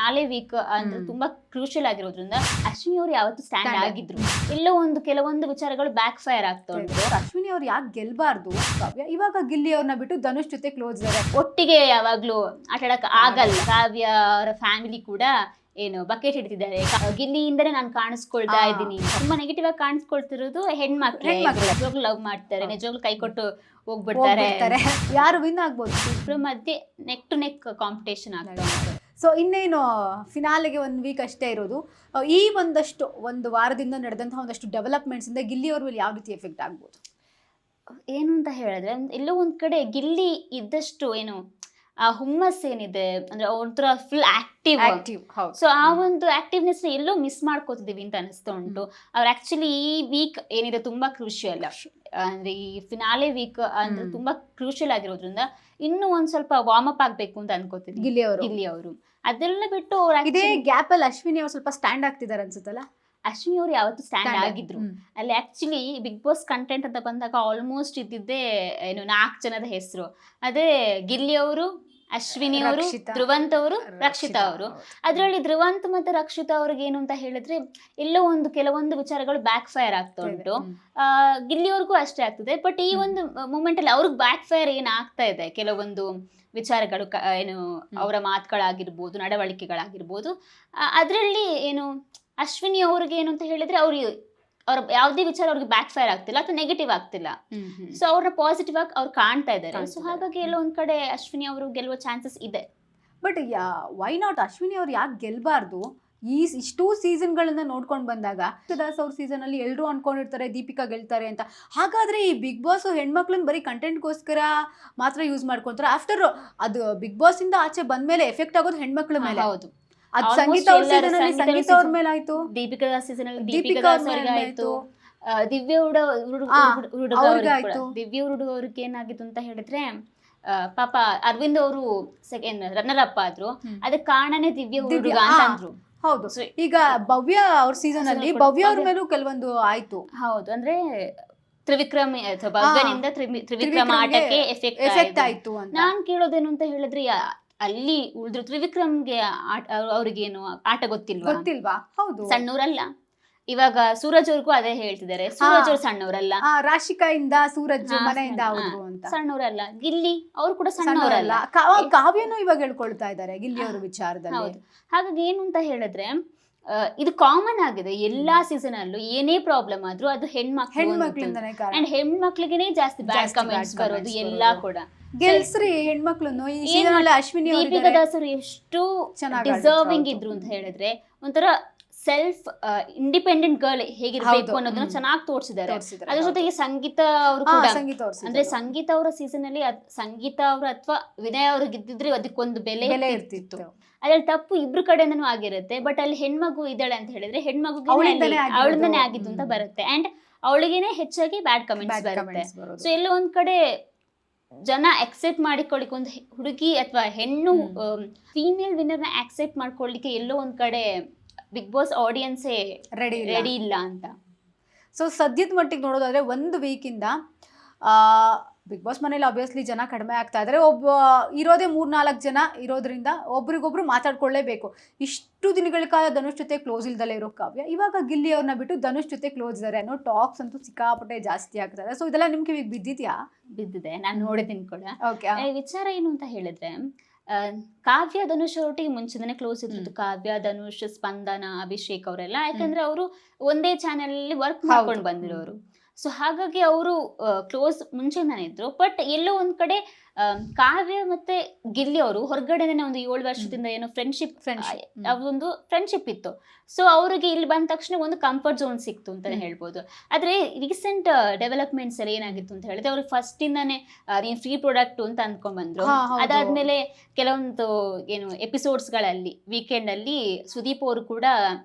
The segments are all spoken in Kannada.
ಫಿನಾಲೆ ವೀಕ್ ಅಂದ್ರೆ ತುಂಬಾ ಕ್ರೂಷಿಯಲ್ ಆಗಿರೋದ್ರಿಂದ ಅಶ್ವಿನಿ ಅವರು ಯಾವತ್ತು ಸ್ಟ್ಯಾಂಡ್ ಆಗಿದ್ರು. ಎಲ್ಲೋ ಕೆಲವೊಂದು ವಿಚಾರಗಳು ಬ್ಯಾಕ್ ಫೈರ್ ಆಗ್ತಾ ಉಂಟು. ಅಶ್ವಿನಿ ಅವ್ರು ಯಾಕೆ ಗೆಲ್ಬಾರ್ದು? ಕಾವ್ಯ ಇವಾಗ ಗಿಲ್ಲಿ ಅವ್ರನ್ನ ಬಿಟ್ಟು ಧನುಷ್ ಜೊತೆ ಕ್ಲೋಸ್ ಇದ್ದಾರೆ. ಒಟ್ಟಿಗೆ ಯಾವಾಗ್ಲೂ ಆಟಾಡಕ್ ಆಗಲ್ಲ. ಕಾವ್ಯ ಅವರ ಫ್ಯಾಮಿಲಿ ಕೂಡ ಏನು ಬಕೆಟ್ ಹಿಡಿತಿದ್ದಾರೆ. ಗಿಲ್ಲಿಯಿಂದನೇ ನಾನು ಕಾಣಿಸ್ಕೊಳ್ತಾ ಇದ್ದೀನಿ. ತುಂಬಾ ನೆಗೆಟಿವ್ ಆಗಿ ಕಾಣಿಸ್ಕೊಳ್ತಿರೋದು ಹೆಣ್ಮಕ್ಳು ಲವ್ ಮಾಡ್ತಾರೆ, ನಿಜವಾಗ್ಲೂ ಕೈ ಕೊಟ್ಟು ಹೋಗ್ಬಿಡ್ತಾರೆ. ಯಾರು ವಿನ್ ಆಗ್ಬೋದು? ಇಬ್ರ ಮಧ್ಯೆ ನೆಕ್ ಟು ನೆಕ್ ಕಾಂಪಿಟೇಷನ್ ಆಗ್ತಾ ಉಂಟು. ಸೊ ಇನ್ನೇನು ಫಿನಾಲೆಗೆ 1 ವೀಕ್ ಅಷ್ಟೇ ಇರೋದು. ಈ ಒಂದು ವಾರದಿಂದ ನಡೆದಂತಹ ಒಂದಷ್ಟು ಡೆವಲಪ್ಮೆಂಟ್ಸ್ ಇಂದ ಗಿಲ್ಲಿ ಅವ್ರ ಮೇಲೆ ಯಾವ ರೀತಿ ಎಫೆಕ್ಟ್ ಆಗ್ಬೋದು? ಏನು ಅಂತ ಹೇಳಿದ್ರೆ, ಎಲ್ಲೋ ಒಂದ್ ಕಡೆ ಗಿಲ್ಲಿ ಇದ್ದಷ್ಟು ಏನು ಆ ಹುಮ್ಮಸ್ ಏನಿದೆ ಅಂದ್ರೆ ಒಂಥರ ಫುಲ್ ಆಕ್ಟಿವ್. ಸೊ ಆ ಒಂದು ಆಕ್ಟಿವ್ನೆಸ್ ಎಲ್ಲೋ ಮಿಸ್ ಮಾಡ್ಕೋತಿದೀವಿ ಅಂತ ಅನಿಸ್ತಾ ಉಂಟು. ಅವ್ರು ಆಕ್ಚುಲಿ ಈ ವೀಕ್ ಏನಿದೆ ತುಂಬಾ ಕ್ರೂಷಿಯಲ್, ಅಂದ್ರೆ ಈ ಫಿನಾಲೆ ವೀಕ್ ಅಂದ್ರೆ ತುಂಬಾ ಕ್ರೂಷಿಯಲ್ ಆಗಿರೋದ್ರಿಂದ ಇನ್ನೂ ಒಂದ್ ಸ್ವಲ್ಪ ವಾರ್ಮ್ ಅಪ್ ಆಗ್ಬೇಕು ಅಂತ ಅನ್ಕೋತೀನಿ ಗಿಲ್ಲಿ ಅವರು. ಅದೆಲ್ಲ ಬಿಟ್ಟು ಇದೇ ಗ್ಯಾಪ್ ಅಲ್ಲಿ ಅಶ್ವಿನಿ ಅವ್ರು ಸ್ವಲ್ಪ ಸ್ಟ್ಯಾಂಡ್ ಆಗ್ತಿದ್ದಾರೆ ಅನ್ಸುತ್ತಲ್ಲ. ಅಶ್ವಿನಿ ಅವರು ಯಾವತ್ತು ಸ್ಟ್ಯಾಂಡ್ ಆಗಿದ್ರು. ಅಲ್ಲಿ ಆಕ್ಚುಲಿ ಬಿಗ್ ಬಾಸ್ ಕಂಟೆಂಟ್ ಅಂತ ಬಂದಾಗ ಆಲ್ಮೋಸ್ಟ್ ಇದ್ದಿದ್ದೇ ಏನು 4 ಜನದ ಹೆಸರು. ಅದೇ ಗಿಲ್ಲಿ ಅವರು, ಅಶ್ವಿನಿ ಅವರು, ಧ್ರುವಂತ್ ಅವರು, ರಕ್ಷಿತಾ ಅವರು. ಅದರಲ್ಲಿ ಧ್ರುವಂತ್ ಮತ್ತೆ ರಕ್ಷಿತಾ ಅವ್ರಿಗೆ ಏನು ಅಂತ ಹೇಳಿದ್ರೆ ಎಲ್ಲೋ ಕೆಲವೊಂದು ವಿಚಾರಗಳು ಬ್ಯಾಕ್ ಫೈರ್ ಆಗ್ತಾ ಉಂಟು. ಗಿಲ್ಲಿ ಅವ್ರಿಗೂ ಅಷ್ಟೇ ಆಗ್ತದೆ. ಬಟ್ ಈ ಒಂದು ಮೂಮೆಂಟ್ ಅಲ್ಲಿ ಅವ್ರಿಗೆ ಬ್ಯಾಕ್ ಫೈರ್ ಏನ್ ಆಗ್ತಾ ಇದೆ, ಕೆಲವೊಂದು ವಿಚಾರಗಳು ಏನು ಅವರ ಮಾತುಗಳಾಗಿರ್ಬೋದು, ನಡವಳಿಕೆಗಳಾಗಿರ್ಬೋದು. ಅದರಲ್ಲಿ ಏನು ಅಶ್ವಿನಿ ಅವ್ರಿಗೆ ಏನು ಅಂತ ಹೇಳಿದ್ರೆ ಅವ್ರ ಯಾವುದೇ ವಿಚಾರ ಅವ್ರಿಗೆ ಬ್ಯಾಕ್ ಫೈರ್ ಆಗ್ತಿಲ್ಲ ಅಥವಾ ನೆಗೆಟಿವ್ ಆಗ್ತಿಲ್ಲ. ಸೊ ಅವ್ರನ್ನ ಪಾಸಿಟಿವ್ ಆಗಿ ಅವ್ರು ಕಾಣ್ತಾ ಇದ್ದಾರೆ. ಸೊ ಹಾಗಾಗಿ ಎಲ್ಲೋ ಒಂದ್ ಕಡೆ ಅಶ್ವಿನಿ ಅವರು ಗೆಲ್ಲುವ ಚಾನ್ಸಸ್ ಇದೆ. ಬಟ್ ವೈ ನಾಟ್ ಅಶ್ವಿನಿ ಅವ್ರು ಯಾಕೆ ಗೆಲ್ಬಾರ್ದು? ಇಷ್ಟು ಸೀಸನ್ಗಳನ್ನ ನೋಡ್ಕೊಂಡು ಬಂದಾಗ ದಾಸ್ ಅವ್ರ ಸೀಸನ್ ಅಲ್ಲಿ ಎಲ್ಲರೂ ಅನ್ಕೊಂಡಿರ್ತಾರೆ ದೀಪಿಕಾ ಗೆಲ್ತಾರೆ ಅಂತ. ಹಾಗಾದ್ರೆ ಈ ಬಿಗ್ ಬಾಸ್ ಹೆಣ್ಮಕ್ಳನ್ನ ಬರೀ ಕಂಟೆಂಟ್ಗೋಸ್ಕರ ಮಾತ್ರ ಯೂಸ್ ಮಾಡ್ಕೊಂತಾರೆ. ಆಫ್ಟರ್ ಅದು ಬಿಗ್ ಬಾಸ್ ಇಂದ ಆಚೆ ಬಂದ್ಮೇಲೆ ಎಫೆಕ್ಟ್ ಆಗೋದು ಹೆಣ್ಮಕ್ಳ ಮೇಲೆ. ಹೌದು, ಅದು ಸಂಗೀತ ಅವ್ರ ಸೀಸನ್ ಅಲ್ಲಿ ಸಂಗೀತ ಅವ್ರ ಮೇಲೆ ಆಯ್ತು, ದೀಪಿಕಾ ಸೀಸನ್ ಅಲ್ಲಿ ದೀಪಿಕಾ ದಾಸ್ ಅವ್ರಿಗೆ ಆಯ್ತು, ದಿವ್ಯ ಹುಡುಗ ಅವ್ರಿಗೆ ಏನಾಗಿತ್ತು ಅಂತ ಹೇಳಿದ್ರೆ ಪಾಪ ಅರವಿಂದ್ ಅವರು ಸೆಕೆಂಡ್ ರನ್ನರ್ ಅಪ್ ಆದ್ರು. ಅದಕ್ಕೆ ಕಾರಣನೇ ದಿವ್ಯ ಹುಡುಗ ಅಂತ ಅಂದ್ರು. ಹೌದು. ಈಗ ಭವ್ಯ ಅವ್ರ ಸೀಸನ್ ಅಲ್ಲಿ ಭವ್ಯ ಅವ್ರ ಮೇಲೂ ಕೆಲವೊಂದು ಆಯ್ತು. ಹೌದು, ಅಂದ್ರೆ ತ್ರಿವಿಕ್ರಮ್ ಭವ್ಯನಿಂದ ತ್ರಿವಿಕ್ರಮ್ ಆಟಕ್ಕೆ ಎಫೆಕ್ಟ್ ಆಯ್ತು. ನಾನ್ ಕೇಳೋದೇನು ಅಂತ ಹೇಳಿದ್ರೆ ಅಲ್ಲಿ ಉಳಿದ್ರು ತ್ರಿವಿಕ್ರಮ್ಗೆ ಅವ್ರಿಗೇನು ಆಟ ಗೊತ್ತಿಲ್ವಾ? ಹೌದು, ಸಣ್ಣವ್ರಲ್ಲ. ಇವಾಗ ಸೂರಜ್ ಅವ್ರಿಗೂ ಅದೇ ಹೇಳ್ತಿದ್ದಾರೆ, ಸೂರಜ್ ಅವ್ರು ಸಣ್ಣವರಲ್ಲ. ರಾಶಿಕಾ ಇಂದ ಸೂರಜ್ ಮನೆಯಿಂದ ಸಣ್ಣವರಲ್ಲ. ಗಿಲ್ಲಿ ಅವ್ರು ಕೂಡ ಸಣ್ಣವರಲ್ಲ. ಕಾವ್ಯನೂ ಇವಾಗ ಹೇಳ್ಕೊಳ್ತಾ ಇದ್ದಾರೆ ಗಿಲ್ಲಿ ಅವ್ರ ವಿಚಾರದಲ್ಲಿ. ಹೌದು, ಹಾಗಾಗಿ ಏನು ಅಂತ ಹೇಳಿದ್ರೆ ಇದು ಕಾಮನ್ ಆಗಿದೆ ಎಲ್ಲಾ ಸೀಸನ್ ಅಲ್ಲೂ. ಏನೇ ಪ್ರಾಬ್ಲಮ್ ಆದ್ರೂ ಅದು ಹೆಣ್ಮಕ್ಳಿಂದನೇ. ಅಂಡ್ ಹೆಣ್ಮಕ್ಳಿಗೆ ಜಾಸ್ತಿ ಬ್ಯಾಡ್ ಕಮೆಂಟ್ಸ್ ಬರೋದು ಎಲ್ಲಾ ಕೂಡ. ಗೆಲ್ಸ್ರಿ ಹೆಣ್ಮಕ್ಳನ್ನು. ಈ ಸೀಸನ್ ಅಲ್ಲಿ ಅಶ್ವಿನಿ ದೀಪಿಕಾ ದಾಸ್ ಅವರು ಎಷ್ಟು ಡಿಸರ್ವಿಂಗ್ ಇದ್ರು ಅಂತ ಹೇಳಿದ್ರೆ ಒಂಥರ ಸೆಲ್ಫ್ ಇಂಡಿಪೆಂಡೆಂಟ್ ಗರ್ಲ್ ಹೇಗಿರ್ಬೇಕು ಅನ್ನೋದನ್ನ ಚೆನ್ನಾಗಿ ತೋರಿಸಿದ್ದಾರೆ. ಅದ್ರ ಜೊತೆಗೆ ಸಂಗೀತ ಅವರು ಕೂಡ, ಅಂದ್ರೆ ಸಂಗೀತ ಅವರ ಸೀಸನ್ ಅಲ್ಲಿ ಸಂಗೀತ ಅವರು ಅಥವಾ ವಿನಯ್ ಅವ್ರಿಗೆ ಇದ್ದಿದ್ರೆ ಅದಕ್ಕೊಂದು ಬೆಲೆ ಇರ್ತಿತ್ತು. ಅದ್ರಲ್ಲಿ ತಪ್ಪು ಇಬ್ರು ಕಡೆಯಿಂದನೂ ಆಗಿರುತ್ತೆ. ಬಟ್ ಅಲ್ಲಿ ಹೆಣ್ಮಗು ಇದ್ದಾಳೆ ಅಂತ ಹೇಳಿದ್ರೆ ಹೆಣ್ಮಗುಗೆ ಅವಳಿಂದನೇ ಆಗಿತ್ತು ಅಂತ ಬರುತ್ತೆ. ಅಂಡ್ ಅವಳಿಗೇನೆ ಹೆಚ್ಚಾಗಿ ಬ್ಯಾಡ್ ಕಮೆಂಟ್ಸ್ ಬರುತ್ತೆ. ಸೊ ಎಲ್ಲೋ ಒಂದ್ ಕಡೆ ಜನ ಅಕ್ಸೆಪ್ಟ್ ಮಾಡಿಕೊಳ್ಳಿಕ್ಕೆ ಒಂದು ಹುಡುಗಿ ಅಥವಾ ಹೆಣ್ಣು ಫೀಮೇಲ್ ವಿನ್ನರ್ನ ಅಕ್ಸೆಪ್ಟ್ ಮಾಡ್ಕೊಳ್ಳಿಕ್ಕೆ ಎಲ್ಲೋ ಒಂದ್ ಕಡೆ ಬಿಗ್ ಬಾಸ್ ಆಡಿಯನ್ಸೇ ರೆಡಿ ಇಲ್ಲ ಅಂತ. ಸೊ ಸದ್ಯದ ಮಟ್ಟಿಗೆ ನೋಡೋದಾದ್ರೆ 1 ವೀಕಿಂದ ಬಿಗ್ ಬಾಸ್ ಮನೇಲಿ ಆಬ್ವಿಯಸ್ಲಿ ಜನ ಕಡಿಮೆ ಆಗ್ತಾ ಇದ್ದಾರೆ. ಇರೋದೇ 3-4 ಜನ ಇರೋದ್ರಿಂದ ಒಬ್ರಿಗೊಬ್ರು ಮಾತಾಡ್ಕೊಳ್ಳೇಬೇಕು. ಇಷ್ಟು ದಿನಗಳ ಕಾಲ ಧನುಷ್ ಜೊತೆ ಕ್ಲೋಸ್ ಇಲ್ದಲ್ಲೇ ಇರೋ ಕಾವ್ಯ ಇವಾಗ ಗಿಲ್ಲಿ ಅವ್ರನ್ನ ಬಿಟ್ಟು ಧನುಷ್ ಜೊತೆ ಕ್ಲೋಸ್ ಇದ್ದಾರೆ ಅನ್ನೋ ಟಾಕ್ಸ್ ಅಂತೂ ಸಿಕ್ಕಾಪಟ್ಟೆ ಜಾಸ್ತಿ ಆಗ್ತದೆ. ಸೊ ಇದೆಲ್ಲ ನಿಮ್ಗೆ ಈಗ ಬಿದ್ದಿದೆ, ನಾನು ನೋಡಿದ್ದೀನಿ ಕೂಡ. ವಿಚಾರ ಏನು ಅಂತ ಹೇಳಿದ್ರೆ ಕಾವ್ಯ ಧನುಷ್ ಅವರೊಟ್ಟಿಗೆ ಮುಂಚೆನೇ ಕ್ಲೋಸ್ ಇದ್ರು. ಕಾವ್ಯ, ಧನುಷ್, ಸ್ಪಂದನ, ಅಭಿಷೇಕ್ ಅವರೆಲ್ಲ. ಯಾಕಂದ್ರೆ ಅವರು ಒಂದೇ ಚಾನೆಲ್ ಅಲ್ಲಿ ವರ್ಕ್ ಮಾಡ್ಕೊಂಡು ಬಂದಿರೋರು. ಸೊ ಹಾಗಾಗಿ ಅವರು ಕ್ಲೋಸ್ ಮುಂಚೆನೇ ಇದ್ರು. ಬಟ್ ಎಲ್ಲೋ ಒಂದ್ ಕಡೆ ಕಾವ್ಯ ಮತ್ತೆ ಗಿಲ್ಲಿ ಅವರು ಹೊರಗಡೆನೆ ಒಂದು 7 ವರ್ಷದಿಂದ ಏನೋ ಒಂದು ಫ್ರೆಂಡ್ಶಿಪ್ ಇತ್ತು. ಸೊ ಅವ್ರಿಗೆ ಇಲ್ಲಿ ಬಂದ ತಕ್ಷಣ ಒಂದು ಕಂಫರ್ಟ್ ಝೋನ್ ಸಿಕ್ತು ಅಂತಾನೆ ಹೇಳ್ಬೋದು. ಆದ್ರೆ ರೀಸೆಂಟ್ ಡೆವಲಪ್ಮೆಂಟ್ಸ್ ಎಲ್ಲ ಏನಾಗಿತ್ತು ಅಂತ ಹೇಳಿದ್ರೆ ಅವ್ರಿಗೆ ಫಸ್ಟ್ ಇಂದಾನೆ ನೀನ್ ಫ್ರೀ ಪ್ರಾಡಕ್ಟ್ ಅಂತ ಅಂದ್ಕೊಂಡ್ ಬಂದ್ರು. ಅದಾದ್ಮೇಲೆ ಕೆಲವೊಂದು ಏನು ಎಪಿಸೋಡ್ಸ್ ಗಳಲ್ಲಿ ವೀಕೆಂಡ್ ಅಲ್ಲಿ ಸುದೀಪ್ ಅವರು ಕೂಡ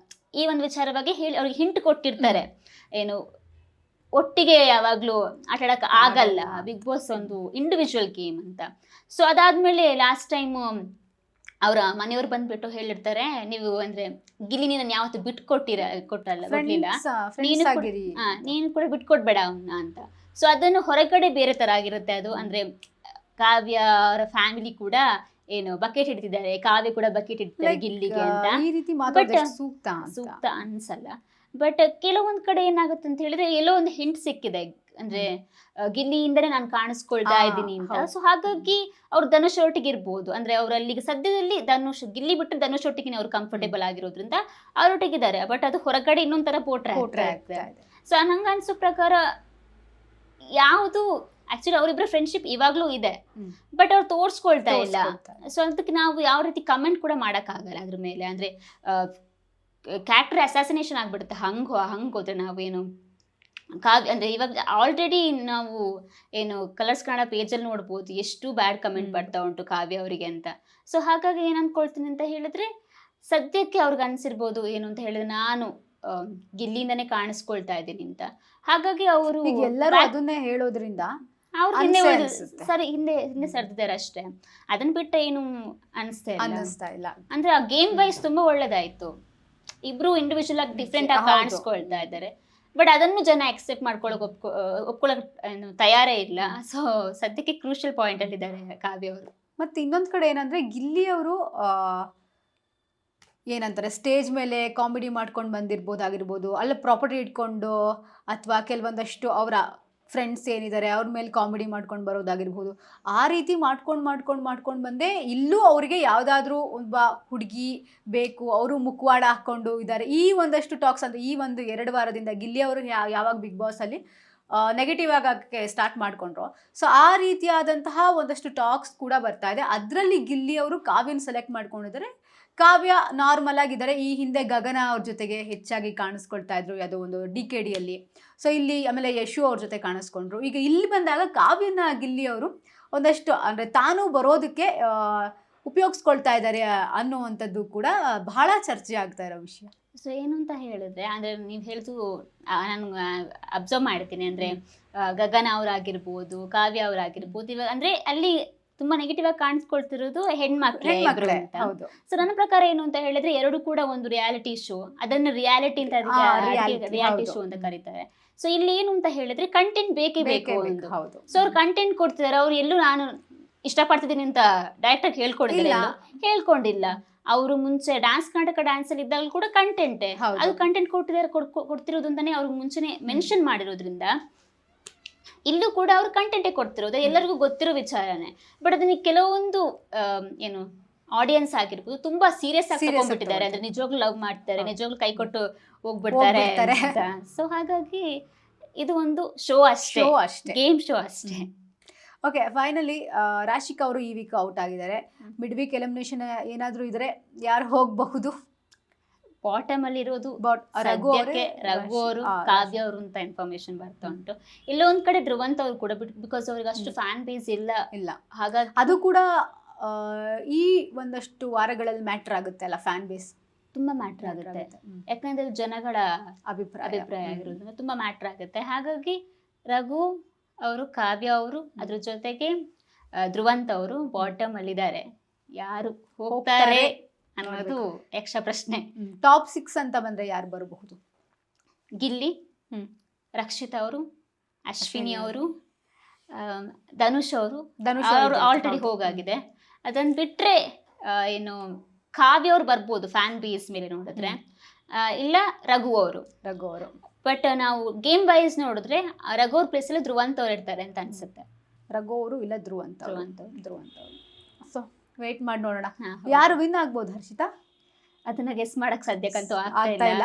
ಈ ಒಂದು ವಿಚಾರವಾಗಿ ಹೇಳಿ ಅವ್ರಿಗೆ ಹಿಂಟ್ ಕೊಟ್ಟಿರ್ತಾರೆ, ಏನು ಒಟ್ಟಿಗೆ ಯಾವಾಗ್ಲೂ ಆಟಾಡಕ್ ಆಗಲ್ಲ, ಬಿಗ್ ಬಾಸ್ ಒಂದು ಇಂಡಿವಿಜುವಲ್ ಗೇಮ್ ಅಂತ. ಸೊ ಅದಾದ್ಮೇಲೆ ಲಾಸ್ಟ್ ಟೈಮ್ ಅವರ ಮನೆಯವ್ರು ಬಂದ್ಬಿಟ್ಟು ಹೇಳಿರ್ತಾರೆ, ನೀವು ಅಂದ್ರೆ ಗಿಲ್ಲಿ ನೀನು ಯಾವತ್ತು ಬಿಟ್ಕೊಟ್ಟಿಲ್ಲ, ನೀನು ಕೂಡ ಬಿಟ್ಕೊಡ್ಬೇಡ ಅವನ್ನ ಅಂತ. ಸೊ ಅದನ್ನು ಹೊರಗಡೆ ಬೇರೆ ತರ ಆಗಿರುತ್ತೆ ಅದು. ಅಂದ್ರೆ ಕಾವ್ಯ ಅವರ ಫ್ಯಾಮಿಲಿ ಕೂಡ ಏನು ಬಕೆಟ್ ಇಡ್ತಿದ್ದಾರೆ, ಕಾವ್ಯ ಕೂಡ ಬಕೆಟ್ ಇಡ್ತಾರೆ ಗಿಲ್ಲಿಗೆ ಅಂತ. ಈ ರೀತಿ ಮಾತಾಡೋದು But, ಎಷ್ಟು ಸೂಕ್ತ ಅಂತ. ಸೂಕ್ತ ಅನ್ಸಲ್ಲ. ಬಟ್ ಕೆಲವೊಂದ್ ಕಡೆ ಏನಾಗುತ್ತೆ ಅಂತ ಹೇಳಿದ್ರೆ ಎಲ್ಲೋ ಒಂದು ಹಿಂಟ್ ಸಿಕ್ಕಿದೆ, ಅಂದ್ರೆ ಗಿಲ್ಲಿಯಿಂದನೇ ನಾನು ಕಾಣಿಸ್ಕೊಳ್ತಾ ಇದ್ದೀನಿ ಅಂತ. ಹೌದು. ಸೊ ಹಾಗಾಗಿ ಅವ್ರು ಧನುಷ್ ಒಟ್ಟಿಗೆ ಇರ್ಬೋದು, ಅಂದ್ರೆ ಅವ್ರಲ್ಲಿ ಸದ್ಯದಲ್ಲಿ ಧನುಷ್ ಗಿಲ್ಲಿ ಬಿಟ್ಟು ಧನುಷ್ ಒಟ್ಟಿಗೆ ಅವ್ರು ಕಂಫರ್ಟೇಬಲ್ ಆಗಿರೋದ್ರಿಂದ ಅವ್ರೊಟ್ಟಿಗಿದ್ದಾರೆ. ಬಟ್ ಅದು ಹೊರಗಡೆ ಇನ್ನೊಂಥರ ಪೋಟ್ರೆ Portray ಆಗ್ತಾ ಆಗ್ತಾ ಇದೆ. ಇದೆ. ಸೊ ನಂಗೆ ಅನ್ಸೋ ಪ್ರಕಾರ ಯಾವುದು ಆಕ್ಚುಲಿ ಅವರಿಬ್ಬರ ಫ್ರೆಂಡ್ಶಿಪ್ ಇವಾಗ್ಲೂ ಇದೆ, ಬಟ್ ಅವ್ರು ತೋರ್ಸ್ಕೊಳ್ತಾ ಇಲ್ಲ. ತೋರ್ಸ್ಕೊಳ್ತಾ ಸೊ ಅದಕ್ಕೆ ನಾವು ಯಾವ ರೀತಿ ಕಮೆಂಟ್ ಕೂಡ ಆಗಲ್ಲ ಅದ್ರ ಮೇಲೆ. ಅಂದ್ರೆ ಕ್ಯಾರೆಕ್ಟರ್ ಅಸಾಸಿನೇಷನ್ ಆಗ್ಬಿಡುತ್ತೆ ಹಂಗ್ ಹೋದ್ರೆ ನಾವೇನು ಕಾವ್ಯ ಅಂದ್ರೆ ಇವಾಗ ಆಲ್ರೆಡಿ ನಾವು ಏನು ಕಲರ್ಸ್ ಕನ್ನಡ ಪೇಜಲ್ಲಿ ನೋಡ್ಬೋದು ಎಷ್ಟು ಬ್ಯಾಡ್ ಕಮೆಂಟ್ ಬರ್ತಾ ಉಂಟು ಕಾವ್ಯ ಅವರಿಗೆ ಅಂತ. ಸೊ ಹಾಗಾಗಿ ಏನ್ ಅನ್ಕೊಳ್ತೀನಿ ಅಂತ ಹೇಳಿದ್ರೆ, ಸದ್ಯಕ್ಕೆ ಅವ್ರಿಗೆ ಅನ್ಸಿರ್ಬೋದು ಏನು ಅಂತ ಹೇಳಿದ್ರೆ ನಾನು ಗಿಲ್ಲಿಂದನೇ ಕಾಣಿಸ್ಕೊಳ್ತಾ ಇದ್ದೀನಿ ಅಂತ. ಹಾಗಾಗಿ ಅವರು ಈಗ ಎಲ್ಲರೂ ಅದನ್ನೇ ಹೇಳೋದ್ರಿಂದ ಅವ್ರು ಹಿಂದೆ ಅನ್ಸುತ್ತೆ. ಸರಿ ಹಿಂದೆ ಸರ್ದಿದ್ದಾರೆ ಅಷ್ಟೇ. ಅದನ್ನ ಬಿಟ್ಟು ಏನು ಅನ್ನಿಸ್ತಾ ಇಲ್ಲ. ಅಂದ್ರೆ ಆ ಗೇಮ್ ವೈಸ್ ತುಂಬಾ ಒಳ್ಳೇದಾಯ್ತು, ಇಬ್ರು ಇಂಡಿವಿಜುವಲ್ ಆಗಿ ಡಿಫ್ರೆಂಟ್ ಆಗಿ ಹೌದು. ಕಾಣಿಸ್ಕೊಳ್ತಾ ಇದ್ದಾರೆ. ಬಟ್ ಅದನ್ನು ಜನ ಅಕ್ಸೆಪ್ಟ್ ಮಾಡ್ಕೊಳಕ್ ಒಪ್ಕೊಳಕ್ ತಯಾರೇ ಇಲ್ಲ. ಸೊ ಸದ್ಯಕ್ಕೆ ಕ್ರೂಷಿಯಲ್ ಪಾಯಿಂಟ್ ಅಲ್ಲಿ ಇದ್ದಾರೆ ಕಾವ್ಯ ಅವರು. ಮತ್ತೆ ಇನ್ನೊಂದ್ ಕಡೆ ಏನಂದ್ರೆ ಗಿಲ್ಲಿ ಅವರು ಏನಂತಾರೆ ಸ್ಟೇಜ್ ಮೇಲೆ ಕಾಮಿಡಿ ಮಾಡ್ಕೊಂಡು ಬಂದಿರ್ಬೋದಾಗಿರ್ಬೋದು, ಅಲ್ಲ ಪ್ರಾಪರ್ಟಿ ಇಟ್ಕೊಂಡು ಅಥವಾ ಕೆಲವೊಂದಷ್ಟು ಅವರ ಫ್ರೆಂಡ್ಸ್ ಏನಿದ್ದಾರೆ ಅವ್ರ ಮೇಲೆ ಕಾಮಿಡಿ ಮಾಡ್ಕೊಂಡು ಬರೋದಾಗಿರ್ಬೋದು. ಆ ರೀತಿ ಮಾಡ್ಕೊಂಡು ಬಂದೆ ಇಲ್ಲೂ ಅವರಿಗೆ ಯಾವುದಾದ್ರೂ ಒಬ್ಬ ಹುಡುಗಿ ಬೇಕು, ಅವರು ಮುಖವಾಡ ಹಾಕ್ಕೊಂಡು ಇದ್ದಾರೆ. ಈ ಒಂದಷ್ಟು ಟಾಕ್ಸ್ ಅಂದರೆ ಈ ಒಂದು 2 ವಾರದಿಂದ ಗಿಲ್ಲಿ ಅವರು ಯಾವಾಗ ಬಿಗ್ ಬಾಸಲ್ಲಿ ನೆಗೆಟಿವ್ ಆಗಕ್ಕೆ ಸ್ಟಾರ್ಟ್ ಮಾಡ್ಕೊಂಡ್ರು. ಸೊ ಆ ರೀತಿಯಾದಂತಹ ಒಂದಷ್ಟು ಟಾಕ್ಸ್ ಕೂಡ ಬರ್ತಾ ಇದೆ. ಅದರಲ್ಲಿ ಗಿಲ್ಲಿ ಅವರು ಕಾವ್ಯನ ಸೆಲೆಕ್ಟ್ ಮಾಡ್ಕೊಂಡಿದ್ದಾರೆ. ಕಾವ್ಯ ನಾರ್ಮಲ್ ಆಗಿದ್ದಾರೆ. ಈ ಹಿಂದೆ ಗಗನ ಅವ್ರ ಜೊತೆಗೆ ಹೆಚ್ಚಾಗಿ ಕಾಣಿಸ್ಕೊಳ್ತಾ ಇದ್ರು ಯಾವುದೋ ಒಂದು DKDಯಲ್ಲಿ. ಸೊ ಇಲ್ಲಿ ಆಮೇಲೆ ಯಶು ಅವ್ರ ಜೊತೆ ಕಾಣಿಸ್ಕೊಂಡ್ರು. ಈಗ ಇಲ್ಲಿ ಬಂದಾಗ ಕಾವ್ಯನ ಗಿಲ್ಲಿ ಅವರು ಒಂದಷ್ಟು ಅಂದರೆ ತಾನು ಬರೋದಕ್ಕೆ ಉಪಯೋಗಿಸ್ಕೊಳ್ತಾ ಇದ್ದಾರೆ ಅನ್ನುವಂಥದ್ದು ಕೂಡ ಬಹಳ ಚರ್ಚೆ ಆಗ್ತಾ ಇರೋ ವಿಷಯ. ಸೊ ಏನು ಅಂತ ಹೇಳಿದ್ರೆ, ಅಂದ್ರೆ ನೀವು ಹೇಳಿದು ನಾನು ಅಬ್ಸರ್ವ್ ಮಾಡ್ತೀನಿ. ಅಂದ್ರೆ ಗಗನ ಅವರಾಗಿರ್ಬೋದು, ಕಾವ್ಯ ಅವರಾಗಿರ್ಬೋದು, ಇವಾಗ ಅಂದ್ರೆ ಅಲ್ಲಿ ತುಂಬಾ ನೆಗೆಟಿವ್ ಆಗಿ ಕಾಣಿಸ್ಕೊಳ್ತಿರೋದು ಹೆಣ್ಮಕ್ಳೇ ಅಂತ. ಹೌದು. ಸೊ ನನ್ನ ಪ್ರಕಾರ ಏನು ಅಂತ ಹೇಳಿದ್ರೆ, ಎರಡು ಕೂಡ ಒಂದು ರಿಯಾಲಿಟಿ ಶೋ, ಅದನ್ನ ರಿಯಾಲಿಟಿ ಅಂತ ರಿಯಾಲಿಟಿ ಶೋ ಅಂತ ಕರೀತಾರೆ. ಸೊ ಇಲ್ಲಿ ಏನು ಅಂತ ಹೇಳಿದ್ರೆ ಕಂಟೆಂಟ್ ಬೇಕೇ ಬೇಕು ಒಂದು. ಹೌದು. ಸೊ ಅವ್ರು ಕಂಟೆಂಟ್ ಕೊಡ್ತಿದ್ದಾರೆ. ಅವ್ರು ಎಲ್ಲೂ ನಾನು ಇಷ್ಟಪಡ್ತಿದ್ದೀನಿ ಅಂತ ಡೈರೆಕ್ಟ್ ಆಗಿ ಹೇಳ್ಕೊಂಡಿಲ್ಲ. ಅವರು ಮುಂಚೆ ಡ್ಯಾನ್ಸ್ ಕರ್ನಾಟಕ ಡ್ಯಾನ್ಸ್ ಅಲ್ಲಿ ಇದ್ದಾಗ ಕೂಡ ಕಂಟೆಂಟೇ, ಅದು ಕಂಟೆಂಟ್ ಕೊಡ್ತಿರೋದು ಅಂತಾನೆ ಅವ್ರಿಗೆ ಮುಂಚೆನೆ ಮೆನ್ಷನ್ ಮಾಡಿರೋದ್ರಿಂದ ಇಲ್ಲೂ ಕೂಡ ಅವ್ರು ಕಂಟೆಂಟೇ ಕೊಡ್ತಿರೋದು ಎಲ್ಲರಿಗೂ ಗೊತ್ತಿರೋ ವಿಚಾರನೆ. ಬಟ್ ಅದನ್ನ ಕೆಲವೊಂದು ಏನು ಆಡಿಯನ್ಸ್ ಆಗಿರ್ಬೋದು ತುಂಬಾ ಸೀರಿಯಸ್ ಆಗಿ ತಗೊಂಡ್ಬಿಟ್ಟಿದ್ದಾರೆ. ಅಂದ್ರೆ ನಿಜವಾಗ್ಲೂ ಲವ್ ಮಾಡ್ತಾರೆ, ನಿಜವಾಗ್ಲೂ ಕೈ ಕೊಟ್ಟು ಹೋಗ್ಬಿಡ್ತಾರೆ. ಸೊ ಹಾಗಾಗಿ ಇದು ಒಂದು ಶೋ ಅಷ್ಟೇ, ಗೇಮ್ ಶೋ ಅಷ್ಟೇ. ಓಕೆ, ಫೈನಲಿ ರಾಶಿಕಾ ಅವರು ಈ ವೀಕ್ ಔಟ್ ಆಗಿದ್ದಾರೆ. ಮಿಡ್ ವೀಕ್ ಎಲಿಮಿನೇಷನ್ ಏನಾದರೂ ಇದ್ರೆ ಯಾರು ಹೋಗಬಹುದು? ಬಾಟಮ್ ಅಲ್ಲಿ ಇರೋದು ರಘು ಅವರು, ಕಾವ್ಯ ಅವರು ಅಂತ ಇನ್ಫಾರ್ಮೇಶನ್ ಬರ್ತಾ ಉಂಟು. ಎಲ್ಲೋ ಒಂದ್ ಕಡೆ ಧ್ರುವಂತ್ ಅವ್ರು ಕೂಡ, ಬಿಕಾಸ್ ಅವ್ರಿಗೆ ಅಷ್ಟು ಫ್ಯಾನ್ ಬೇಸ್ ಇಲ್ಲ. ಹಾಗಾಗಿ ಅದು ಕೂಡ ಈ ಒಂದಷ್ಟು ವಾರಗಳಲ್ಲಿ ಮ್ಯಾಟರ್ ಆಗುತ್ತೆ ಅಲ್ಲ, ಫ್ಯಾನ್ ಬೇಸ್ ತುಂಬಾ ಮ್ಯಾಟರ್ ಆಗುತ್ತೆ. ಯಾಕಂದ್ರೆ ಜನಗಳ ಅಭಿಪ್ರಾಯ ಆಗಿರೋದ್ರಿಂದ ತುಂಬಾ ಮ್ಯಾಟರ್ ಆಗುತ್ತೆ. ಹಾಗಾಗಿ ರಘು ಅವರು, ಕಾವ್ಯ ಅವರು, ಅದ್ರ ಜೊತೆಗೆ ಧ್ರುವಂತ್ ಅವರು ಬಾಟಮ್ ಅಲ್ಲಿ ಇದ್ದಾರೆ. ಯಾರು ಹೋಗ್ತಾರೆ ಅನ್ನೋದು ಯಕ್ಷ ಪ್ರಶ್ನೆ. ಟಾಪ್ 6 ಅಂತ ಬಂದ್ರೆ ಯಾರು ಬರಬಹುದು? ಗಿಲ್ಲಿ, ರಕ್ಷಿತಾ ಅವರು, ಅಶ್ವಿನಿ ಅವರು, ಧನುಷ್ ಅವರು ಆಲ್ರೆಡಿ ಹೋಗಾಗಿದೆ. ಅದನ್ನ ಬಿಟ್ರೆ ಏನು ಕಾವ್ಯ ಅವ್ರು ಬರ್ಬೋದು ಫ್ಯಾನ್ ಬೇಸ್ ಮೇಲೆ ನೋಡಿದ್ರೆ, ಇಲ್ಲ ರಘು ಅವರು. ಬಟ್ ನಾವು ಗೇಮ್ ವೈಸ್ ನೋಡಿದ್ರೆ ರಘು ಅವ್ರ ಪ್ಲೇಸ್ ಅಲ್ಲಿ ಧ್ರುವಂತ್ ಅವ್ರು ಇರ್ತಾರೆ ಅಂತ ಅನ್ಸುತ್ತೆ. ರಘು ಅವರು ಇಲ್ಲ ಧ್ರುವಂತ್ ಅವರು. ಸೊ ವೇಟ್ ಮಾಡಿ ನೋಡೋಣ ಯಾರು ವಿನ್ ಆಗ್ಬೋದು. ಹರ್ಷಿತಾ, ಅದನ್ನ ಗೆಸ್ ಮಾಡಕ್ ಸದ್ಯಕ್ಕಂತೂ ಆಗ್ತಾ ಇಲ್ಲ.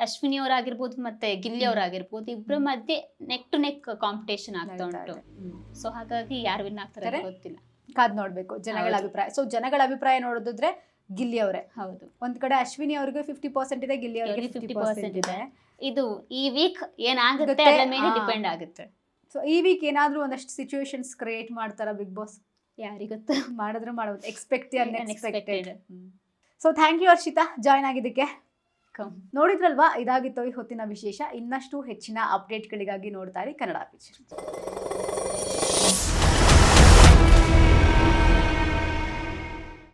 ಅಶ್ವಿನಿ ಅವರಾಗಿರ್ಬೋದು ಮತ್ತೆ ಗಿಲ್ಲಿ ಅವರಾಗಿರ್ಬೋದು, ಇಬ್ಬರ ಮಧ್ಯೆ ನೆಕ್ ಟು ನೆಕ್ ಕಾಂಪಿಟೇಷನ್ ಆಗ್ತಾ ಉಂಟು. ಸೊ ಹಾಗಾಗಿ ಯಾರು ವಿನ್ ಆಗ್ತಾರೆ ಗೊತ್ತಿಲ್ಲ, ಕಾದ್ ನೋಡ್ಬೇಕು ಜನಗಳ ಅಭಿಪ್ರಾಯ. ಸೊ ಜನಗಳ ಅಭಿಪ್ರಾಯ ನೋಡಿದ್ರೆ ಗಿಲ್ಲಿ ಅವರೇ. ಹೌದು, ಒಂದ್ ಕಡೆ ಅಶ್ವಿನಿ ಅವ್ರಿಗೆ 50% ಇದೆ, ಗಿಲ್ಲಿ ಅವರಿಗೆ 50% ಇದೆ. ಇದು ಈ ವೀಕ್ ಏನಾಗುತ್ತೆ ಅದ್ರ ಮೇಲೆ ಡಿಪೆಂಡ್ ಆಗುತ್ತೆ. ಸೊ ಈ ವೀಕ್ ಏನಾದ್ರೂ ಒಂದಷ್ಟು ಸಿಚುವೇಶನ್ಸ್ ಕ್ರಿಯೇಟ್ ಮಾಡ್ತಾರ ಬಿಗ್ ಬಾಸ್? ಯಾರಿಗೊತ್ತು, ಮಾಡಿದ್ರೆ ಮಾಡಬಹುದು. Expect the unexpected. So thank you Harshita join ಆಗಿದ್ದಕ್ಕೆ. ನೋಡಿದ್ರಲ್ವಾ, ಇದಾಗಿತ್ತು ಈ ಹೊತ್ತಿನ ವಿಶೇಷ. ಇನ್ನಷ್ಟು ಹೆಚ್ಚಿನ ಅಪ್ಡೇಟ್ಗಳಿಗಾಗಿ ನೋಡ್ತಾ ಇರಿ ಕನ್ನಡ ಪಿಕ್ಚರ್.